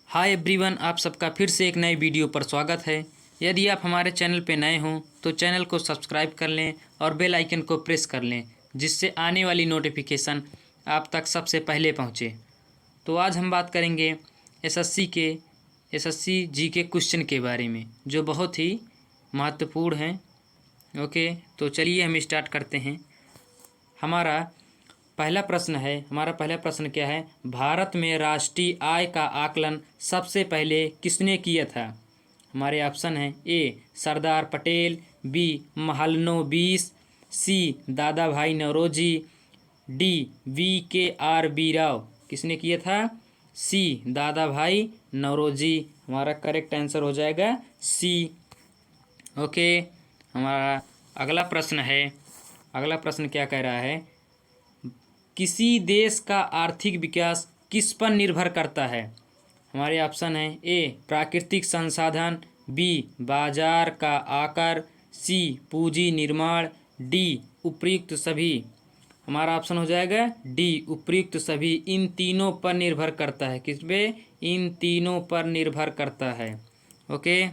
Hi everyone, आप सबका फिर से एक नए वीडियो पर स्वागत है। यदि आप हमारे चैनल पर नए हों तो चैनल को सब्सक्राइब कर लें और बेल आइकन को प्रेस कर लें, जिससे आने वाली नोटिफिकेशन आप तक सबसे पहले पहुंचे। तो आज हम बात करेंगे एसएससी जीके क्वेश्चन के बारे में, जो बहुत ही महत्वपूर्ण हैं। ओके, तो चलिए हम स्टार्ट करते हैं। हमारा पहला प्रश्न क्या है? भारत में राष्ट्रीय आय का आकलन सबसे पहले किसने किया था? हमारे ऑप्शन हैं: ए सरदार पटेल, बी महलनोबिस, सी दादा भाई नौरोजी, डी VKR राव। किसने किया था? सी दादा भाई नौरोजी। हमारा करेक्ट आंसर हो जाएगा सी। ओके, हमारा अगला प्रश्न क्या कह रहा है? किसी देश का आर्थिक विकास किस पर निर्भर करता है? हमारे ऑप्शन हैं: ए प्राकृतिक संसाधन, बी बाजार का आकार, सी पूंजी निर्माण, डी उपयुक्त सभी। हमारा ऑप्शन हो जाएगा डी उपयुक्त सभी। इन तीनों पर निर्भर करता है। किस पे? इन तीनों पर निर्भर करता है। ओके,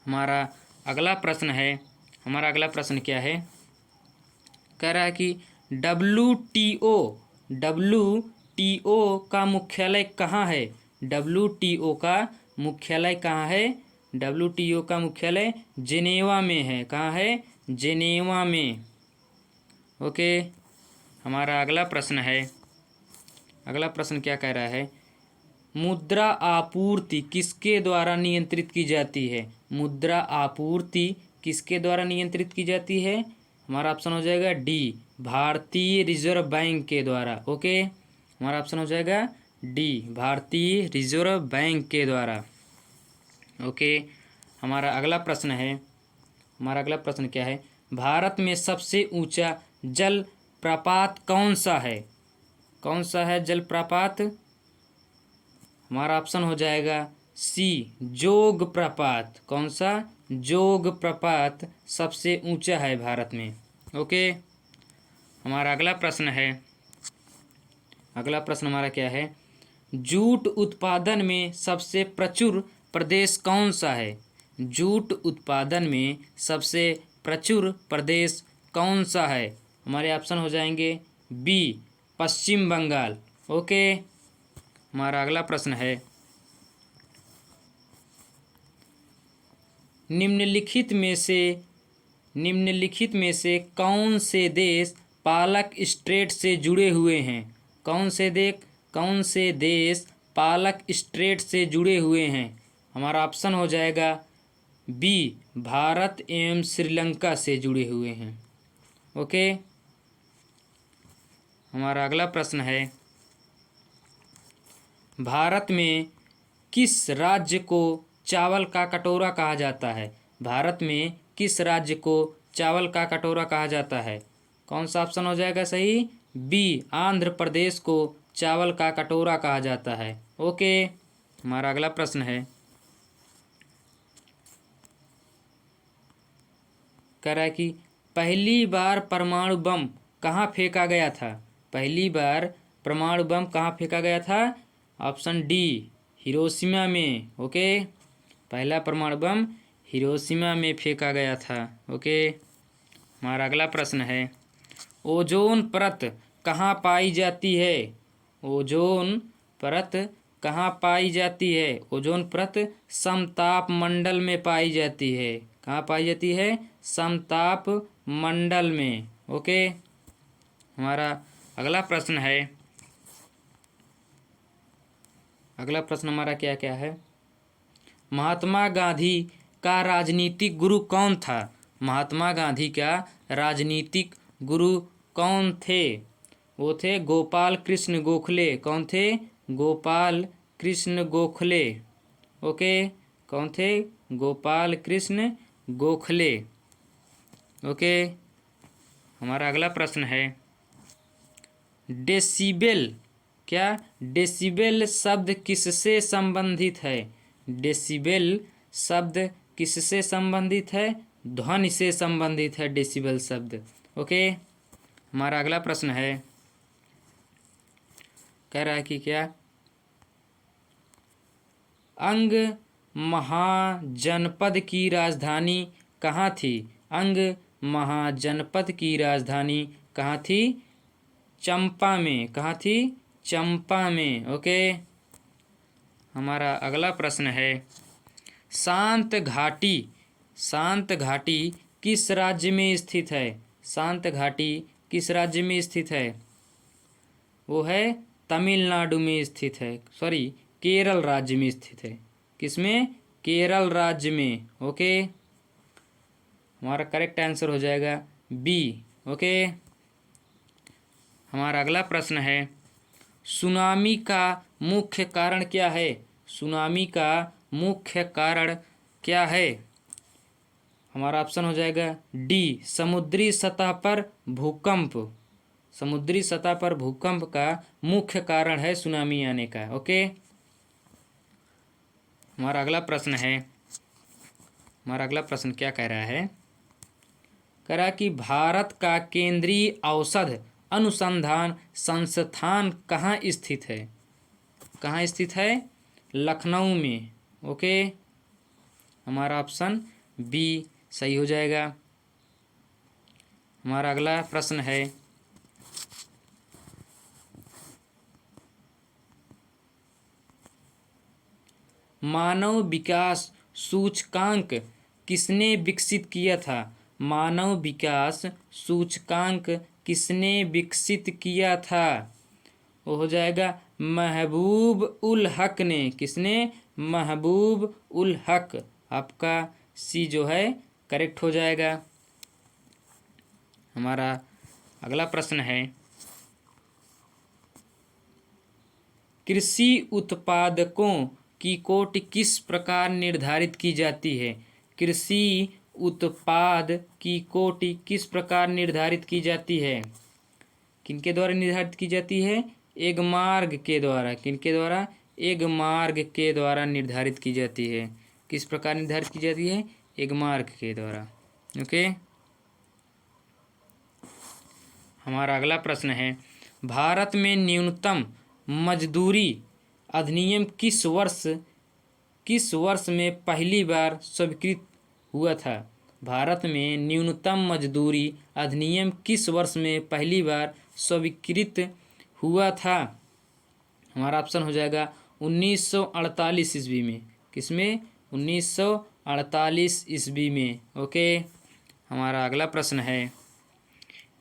हमारा अगला प्रश्न क्या है? कह रहा है कि WTO का मुख्यालय कहाँ है? WTO का मुख्यालय कहाँ है? WTO का मुख्यालय जेनेवा में है। कहाँ है? जेनेवा में। ओके, हमारा अगला प्रश्न क्या कह रहा है? मुद्रा आपूर्ति किसके द्वारा नियंत्रित की जाती है? मुद्रा आपूर्ति किसके द्वारा नियंत्रित की जाती है? हमारा ऑप्शन हो जाएगा डी भारतीय रिजर्व बैंक के द्वारा। ओके, हमारा ऑप्शन हो जाएगा डी भारतीय रिजर्व बैंक के द्वारा। ओके, हमारा अगला प्रश्न क्या है? भारत में सबसे ऊंचा जल प्रपात कौन सा है? कौन सा है जल प्रपात? हमारा ऑप्शन हो जाएगा सी जोग प्रपात। कौन सा? जोग प्रपात सबसे ऊंचा है भारत में। ओके, हमारा अगला प्रश्न हमारा क्या है? जूट उत्पादन में सबसे प्रचुर प्रदेश कौन सा है? जूट उत्पादन में सबसे प्रचुर प्रदेश कौन सा है? हमारे ऑप्शन हो जाएंगे बी पश्चिम बंगाल। ओके, हमारा अगला प्रश्न है: निम्नलिखित में से कौन से देश पालक स्ट्रेट से जुड़े हुए हैं? कौन से देश पालक स्ट्रेट से जुड़े हुए हैं? हमारा ऑप्शन हो जाएगा बी भारत एवं श्रीलंका से जुड़े हुए हैं। ओके, हमारा अगला प्रश्न है: भारत में किस राज्य को चावल का कटोरा कहा जाता है? भारत में किस राज्य को चावल का कटोरा कहा जाता है? कौन सा ऑप्शन हो जाएगा सही? बी आंध्र प्रदेश को चावल का कटोरा कहा जाता है। ओके, हमारा अगला प्रश्न है, कह रहा है कि पहली बार परमाणु बम कहाँ फेंका गया था? पहली बार परमाणु बम कहाँ फेंका गया था? ऑप्शन डी हिरोशिमा में। ओके, पहला परमाणु बम हिरोशिमा में फेंका गया था। ओके, हमारा अगला प्रश्न है, ओजोन परत कहाँ पाई जाती है? ओजोन परत कहाँ पाई जाती है? ओजोन परत समताप मंडल में पाई जाती है। कहाँ पाई जाती है? समताप मंडल में। ओके, हमारा अगला प्रश्न हमारा क्या है? महात्मा गांधी का राजनीतिक गुरु कौन था? महात्मा गांधी का राजनीतिक गुरु कौन थे? वो थे गोपाल कृष्ण गोखले। कौन थे? गोपाल कृष्ण गोखले। ओके, कौन थे? गोपाल कृष्ण गोखले। ओके, हमारा अगला प्रश्न है, डेसिबल डेसिबल शब्द किससे संबंधित है? डेसिबल शब्द किससे संबंधित है? ध्वनि से संबंधित है डेसिबल शब्द। ओके, हमारा अगला प्रश्न है, कह रहा है कि क्या अंग महाजनपद की राजधानी कहाँ थी? अंग महाजनपद की राजधानी कहाँ थी? चंपा में। कहाँ थी? चंपा में। ओके। हमारा अगला प्रश्न है, शांत घाटी, शांत घाटी किस राज्य में स्थित है? शांत घाटी किस राज्य में स्थित है? वो है तमिलनाडु में स्थित है, सॉरी केरल राज्य में स्थित है। किसमें? केरल राज्य में। ओके। हमारा करेक्ट आंसर हो जाएगा बी। ओके। हमारा अगला प्रश्न है, सुनामी का मुख्य कारण क्या है? सुनामी का मुख्य कारण क्या है? हमारा ऑप्शन हो जाएगा डी, समुद्री सतह पर भूकंप। समुद्री सतह पर भूकंप का मुख्य कारण है सुनामी आने का। ओके। हमारा अगला प्रश्न है, हमारा अगला प्रश्न क्या कह रहा है? कह रहा कि भारत का केंद्रीय औषध अनुसंधान संस्थान कहाँ स्थित है? कहाँ स्थित है? लखनऊ में। ओके। हमारा ऑप्शन बी सही हो जाएगा। हमारा अगला प्रश्न है, मानव विकास सूचकांक किसने विकसित किया था? मानव विकास सूचकांक किसने विकसित किया था? वो हो जाएगा महबूब उल हक ने। किसने? महबूब उल हक। आपका सी जो है करेक्ट हो जाएगा। हमारा अगला प्रश्न है, कृषि उत्पादकों की कोटि किस प्रकार निर्धारित की जाती है? कृषि उत्पाद की कोटि किस प्रकार निर्धारित की जाती है? किनके द्वारा निर्धारित की जाती है? एगमार्क के द्वारा। किनके द्वारा? एगमार्क के द्वारा निर्धारित की जाती है। किस प्रकार निर्धारित की जाती है? एगमार्क के द्वारा। ओके। हमारा अगला प्रश्न है, भारत में न्यूनतम मजदूरी अधिनियम किस वर्ष में पहली बार स्वीकृत हुआ था? भारत में न्यूनतम मजदूरी अधिनियम किस वर्ष में पहली बार स्वीकृत हुआ था? हमारा ऑप्शन हो जाएगा 1948 ईस्वी में। किसमें? 1948 ईस्वी में। ओके। हमारा अगला प्रश्न है,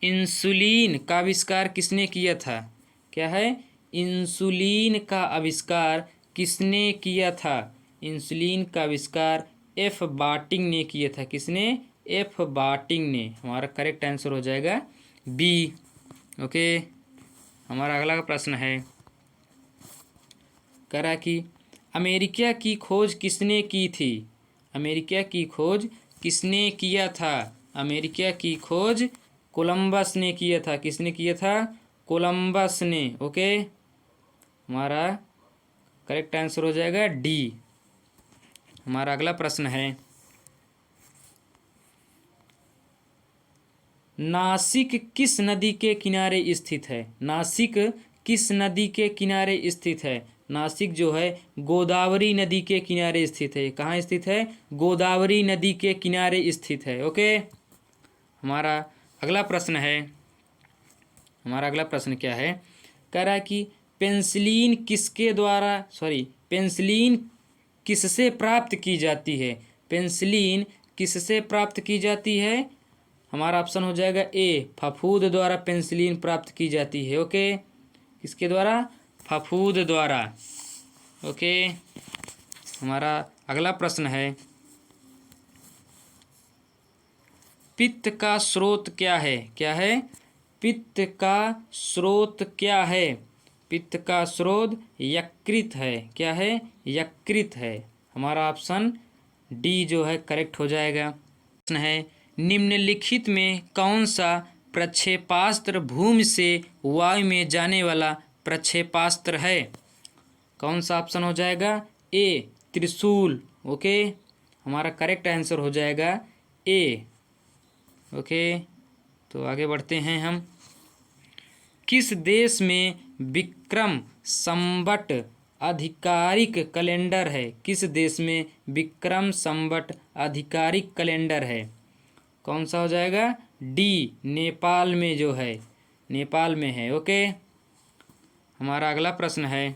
इंसुलिन का आविष्कार किसने किया था? क्या है? इंसुलिन का आविष्कार किसने किया था? इंसुलिन का आविष्कार एफ बाटिंग ने किया था। किसने? एफ बाटिंग ने। हमारा करेक्ट आंसर हो जाएगा बी। ओके। हमारा अगला प्रश्न है, कह रहा कि अमेरिका की खोज किसने की थी? अमेरिका की खोज किसने किया था? अमेरिका की खोज कोलंबस ने किया था। किसने किया था? कोलंबस ने। ओके। हमारा करेक्ट आंसर हो जाएगा डी। हमारा अगला प्रश्न है, नासिक किस नदी के किनारे स्थित है? नासिक किस नदी के किनारे स्थित है? नासिक जो है गोदावरी नदी के किनारे स्थित है। कहाँ स्थित है? गोदावरी नदी के किनारे स्थित है। ओके। हमारा अगला प्रश्न है, हमारा अगला प्रश्न क्या है? कह रहा है कि पेंसिलिन किससे प्राप्त की जाती है? पेंसिलिन किससे प्राप्त की जाती है? हमारा ऑप्शन हो जाएगा ए, फफूद द्वारा पेंसिलिन प्राप्त की जाती है। ओके। किसके द्वारा? फफूद द्वारा। ओके। हमारा अगला प्रश्न है, पित्त का स्रोत क्या है? क्या है? पित्त का स्रोत क्या है? पित्त का स्रोत यकृत है। क्या है? यकृत है। हमारा ऑप्शन डी जो है करेक्ट हो जाएगा। प्रश्न है, निम्नलिखित में कौन सा प्रक्षेपास्त्र भूमि से वायु में जाने वाला प्रक्षेपास्त्र है? कौन सा ऑप्शन हो जाएगा? ए, त्रिशूल। ओके। हमारा करेक्ट आंसर हो जाएगा ए। ओके। तो आगे बढ़ते हैं हम। किस देश में विक्रम संवट आधिकारिक कैलेंडर है? किस देश में विक्रम संवत आधिकारिक कैलेंडर है? कौन सा हो जाएगा? डी, नेपाल में जो है, नेपाल में है। ओके, हमारा अगला प्रश्न है,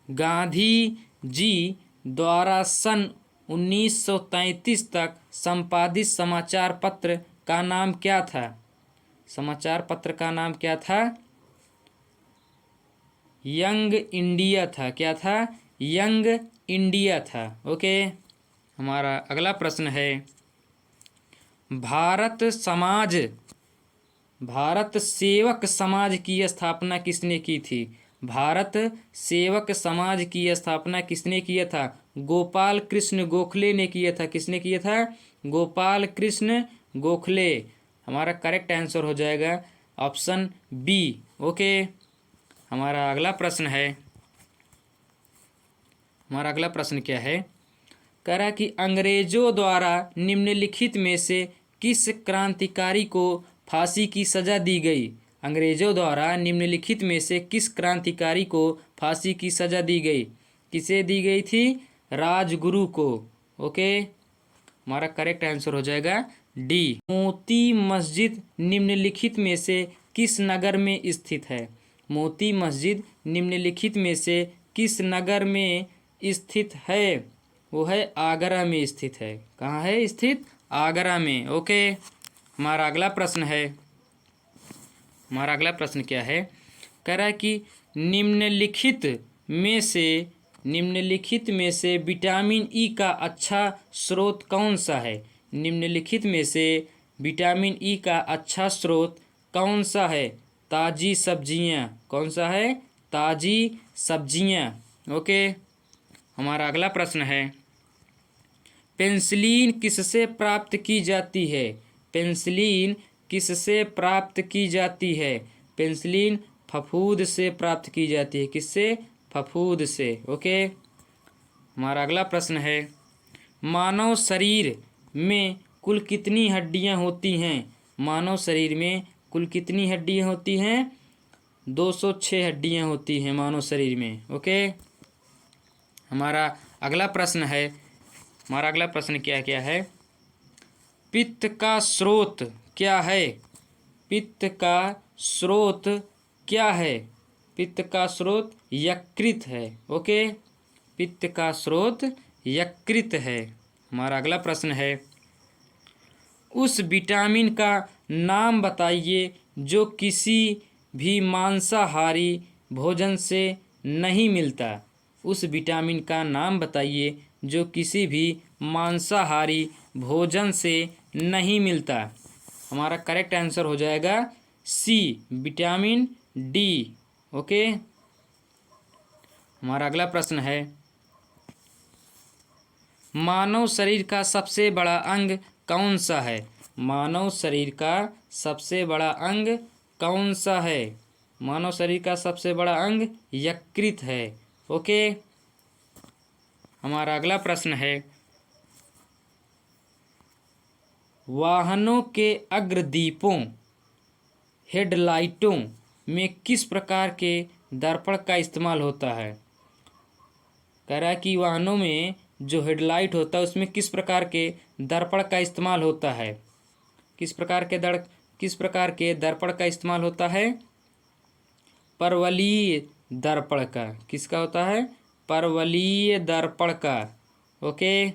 गांधी जी द्वारा सन 1933 तक संपादित समाचार पत्र का नाम क्या था? समाचार पत्र का नाम क्या था? यंग इंडिया था। क्या था? यंग इंडिया था। ओके, हमारा अगला प्रश्न है, भारत सेवक समाज की स्थापना किसने की थी? भारत सेवक समाज की स्थापना किसने किया था? गोपाल कृष्ण गोखले ने किया था। किसने किया था? गोपाल कृष्ण गोखले। हमारा करेक्ट आंसर हो जाएगा ऑप्शन बी। ओके, हमारा अगला प्रश्न है, हमारा अगला प्रश्न क्या है? कह रहा कि अंग्रेजों द्वारा निम्नलिखित में से किस क्रांतिकारी को फांसी की सजा दी गई? अंग्रेजों द्वारा निम्नलिखित में से किस क्रांतिकारी को फांसी की सजा दी गई? किसे दी गई थी? राजगुरु को। ओके, हमारा करेक्ट आंसर हो जाएगा डी। मोती मस्जिद निम्नलिखित में से किस नगर में स्थित है? मोती मस्जिद निम्नलिखित में से किस नगर में स्थित है? वो है आगरा में स्थित है। कहाँ है स्थित? आगरा में। ओके, हमारा अगला प्रश्न है, हमारा अगला प्रश्न क्या है? कह रहा है कि निम्नलिखित में से विटामिन ई का अच्छा स्रोत कौन सा है? निम्नलिखित में से विटामिन ई का अच्छा स्रोत कौन सा है? ताज़ी सब्जियां। कौन सा है? ताज़ी सब्जियां। ओके, हमारा अगला प्रश्न है, पेंसिलीन किससे प्राप्त की जाती है? पेंसिलीन किससे प्राप्त की जाती है? पेंसिलीन फफूंद से प्राप्त की जाती है। किससे? फफूंद से। ओके, हमारा अगला प्रश्न है, मानव शरीर में कुल कितनी हड्डियां होती हैं? मानव शरीर में कुल कितनी हड्डियां होती हैं? 206 हड्डियां होती हैं मानव शरीर में। ओके, हमारा अगला प्रश्न है, हमारा अगला प्रश्न क्या है? पित्त का स्रोत क्या है? पित्त का स्रोत क्या है? पित्त का स्रोत यकृत है। ओके, पित्त का स्रोत यकृत है। हमारा अगला प्रश्न है, उस विटामिन का नाम बताइए जो किसी भी मांसाहारी भोजन से नहीं मिलता। उस विटामिन का नाम बताइए जो किसी भी मांसाहारी भोजन से नहीं मिलता। हमारा करेक्ट आंसर हो जाएगा सी, विटामिन डी। ओके, हमारा अगला प्रश्न है, मानव शरीर का सबसे बड़ा अंग कौन सा है? मानव शरीर का सबसे बड़ा अंग कौन सा है? मानव शरीर का सबसे बड़ा अंग यकृत है। ओके, हमारा अगला प्रश्न है, वाहनों के अग्रदीपों हेडलाइटों में किस प्रकार के दर्पण का इस्तेमाल होता है? कह रहा है कि वाहनों में जो हेडलाइट होता है उसमें किस प्रकार के दर्पण का इस्तेमाल होता है? किस प्रकार के दर्पण का इस्तेमाल होता है? परवलयीय दर्पण का। किसका होता है? परवलयीय दर्पण का। ओके,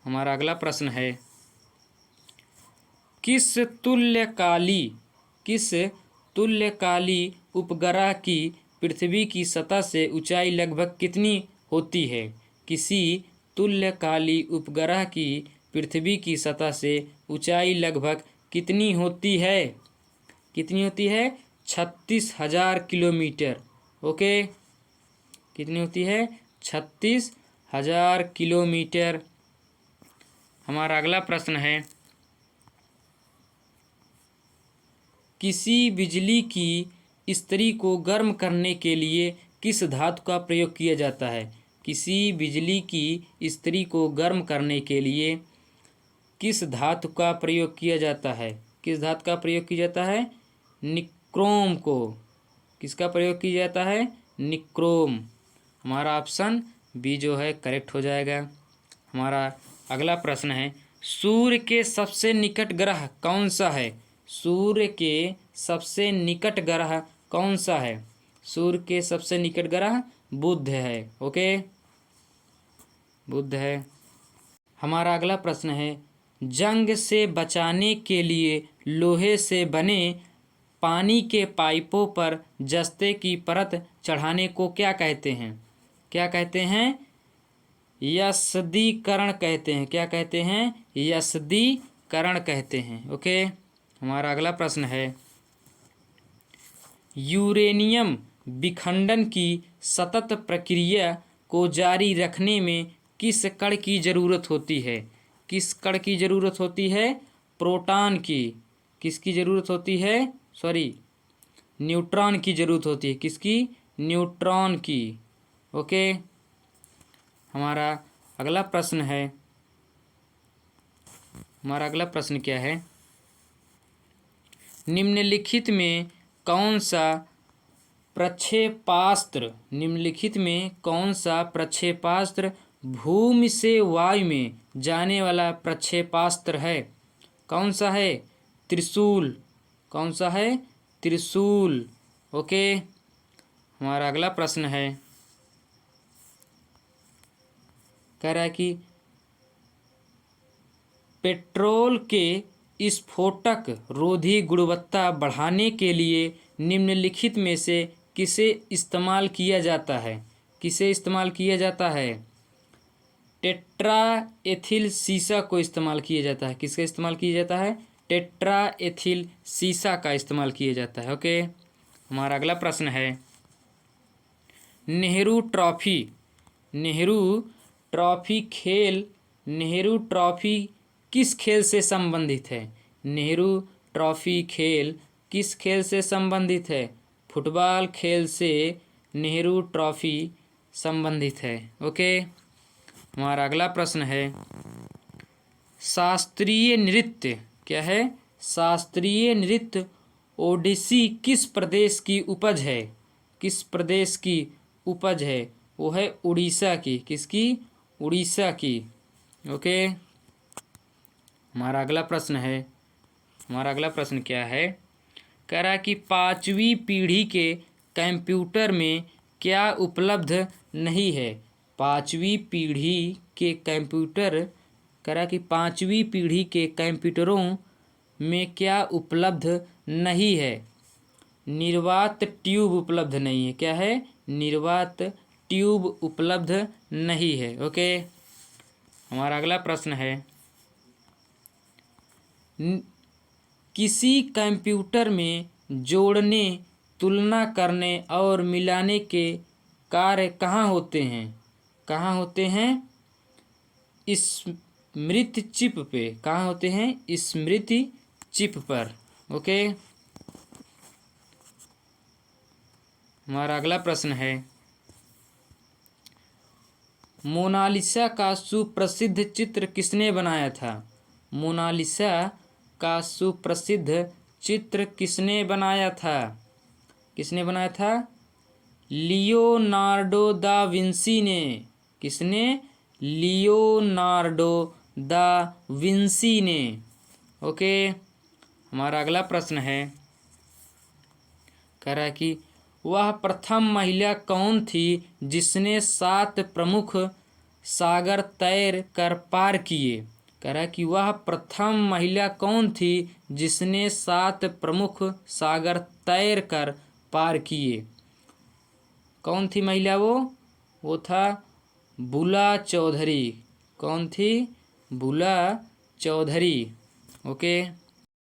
हमारा अगला प्रश्न है, किस तुल्यकाली उपग्रह की पृथ्वी की सतह से ऊंचाई लगभग कितनी होती है? किसी तुल्यकाली उपग्रह की पृथ्वी की सतह से ऊंचाई लगभग कितनी होती है? कितनी होती है? 36,000 किलोमीटर। ओके, कितनी होती है? 36,000 किलोमीटर। हमारा अगला प्रश्न है, किसी बिजली की इस्त्री को गर्म करने के लिए किस धातु का प्रयोग किया जाता है? किसी बिजली की इस्त्री को गर्म करने के लिए किस धातु का प्रयोग किया जाता है? किस धातु का प्रयोग किया जाता है? निक्रोम को। किसका प्रयोग किया जाता है? निक्रोम। हमारा ऑप्शन बी जो है करेक्ट हो जाएगा। हमारा अगला प्रश्न है, सूर्य के सबसे निकट ग्रह कौन सा है? सूर्य के सबसे निकट ग्रह कौन सा है? सूर्य के सबसे निकट ग्रह बुध है। ओके, बुध है। हमारा अगला प्रश्न है, जंग से बचाने के लिए लोहे से बने पानी के पाइपों पर जस्ते की परत चढ़ाने को क्या कहते हैं? क्या कहते हैं? यस्दीकरण कहते हैं। क्या कहते हैं? यस्दीकरण कहते हैं। ओके, हमारा अगला प्रश्न है, यूरेनियम विखंडन की सतत प्रक्रिया को जारी रखने में किस कण की ज़रूरत होती है? किस कण की ज़रूरत होती है? प्रोटॉन की। किसकी ज़रूरत होती है? न्यूट्रॉन की ज़रूरत होती है। किसकी? न्यूट्रॉन की। ओके, हमारा अगला प्रश्न है, हमारा अगला प्रश्न क्या है, निम्नलिखित में कौन सा प्रक्षेपास्त्र, निम्नलिखित में कौन सा प्रक्षेपास्त्र भूमि से वायु में जाने वाला प्रक्षेपास्त्र है? कौन सा है? त्रिशूल। कौन सा है? त्रिशूल। ओके, हमारा अगला प्रश्न है, कह रहा है कि पेट्रोल के स्फोटक रोधी गुणवत्ता बढ़ाने के लिए निम्नलिखित में से किसे इस्तेमाल किया जाता है? किसे इस्तेमाल किया जाता है? टेट्रा एथिल सीसा को इस्तेमाल किया जाता है। किसका इस्तेमाल किया जाता है? टेट्रा एथिल सीसा का इस्तेमाल किया जाता है। ओके, हमारा अगला प्रश्न है, नेहरू ट्रॉफी, नेहरू ट्रॉफी खेल, नेहरू ट्रॉफी किस खेल से संबंधित है? नेहरू ट्रॉफी खेल किस खेल से संबंधित है? फुटबॉल खेल से नेहरू ट्रॉफी संबंधित है। ओके, हमारा अगला प्रश्न है, शास्त्रीय नृत्य, क्या है? शास्त्रीय नृत्य ओडिसी किस प्रदेश की उपज है? किस प्रदेश की उपज है? वो है उड़ीसा की। किसकी? उड़ीसा की। ओके, हमारा अगला प्रश्न है, हमारा अगला प्रश्न क्या है, कह रहा है कि 5वीं पीढ़ी के कंप्यूटर में क्या उपलब्ध नहीं है? 5वीं पीढ़ी के कंप्यूटर, कह रहा है कि 5वीं पीढ़ी के कंप्यूटरों में क्या उपलब्ध नहीं है? निर्वात ट्यूब उपलब्ध नहीं है। क्या है? निर्वात ट्यूब उपलब्ध नहीं है। ओके, हमारा अगला प्रश्न है, किसी कंप्यूटर में जोड़ने, तुलना करने और मिलाने के कार्य कहाँ होते हैं? कहाँ होते हैं? स्मृति चिप पे। कहाँ होते हैं? स्मृति चिप पर। ओके, हमारा अगला प्रश्न है, मोनालिसा का सुप्रसिद्ध चित्र किसने बनाया था? मोनालिसा का सुप्रसिद्ध चित्र किसने बनाया था? किसने बनाया था? लियोनार्डो दा विंसी ने। किसने? लियोनार्डो दा विंसी ने। ओके, हमारा अगला प्रश्न है, कह रहा है कि वह प्रथम महिला कौन थी जिसने 7 प्रमुख सागर तैर कर पार किए? कह रहा है कि वह प्रथम महिला कौन थी जिसने 7 प्रमुख सागर तैर कर पार किए? कौन थी महिला वो? वो था बुला चौधरी। कौन थी? बुला चौधरी। ओके।